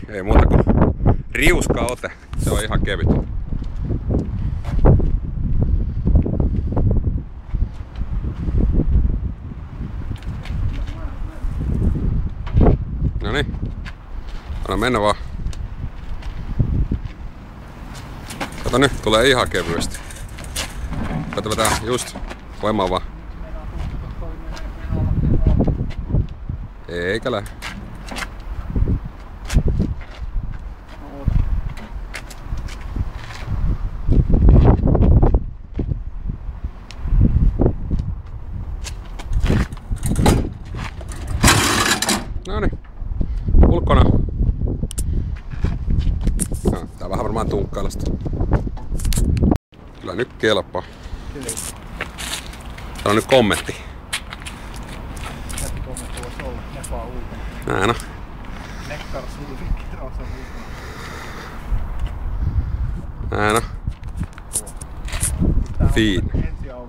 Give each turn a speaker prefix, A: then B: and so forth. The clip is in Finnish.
A: ei muuta kuin riuska ote. Se on ihan kevyt. Noniin. Anna mennä vaan. Kato nyt, tulee ihan kevyesti. Kato vetää just voimaa vaan. Eikä lähde. Noniin. Ulkona. No, tää vähän varmaan tunkkailla sitä. Kyllä nyt kelpaa. Täällä on nyt kommentti.
B: Kommentti voisi olla nepaa ulkona.
A: Näin on.
B: Nekkar sulvikki osa ulkona.
A: Näin on. Fiin.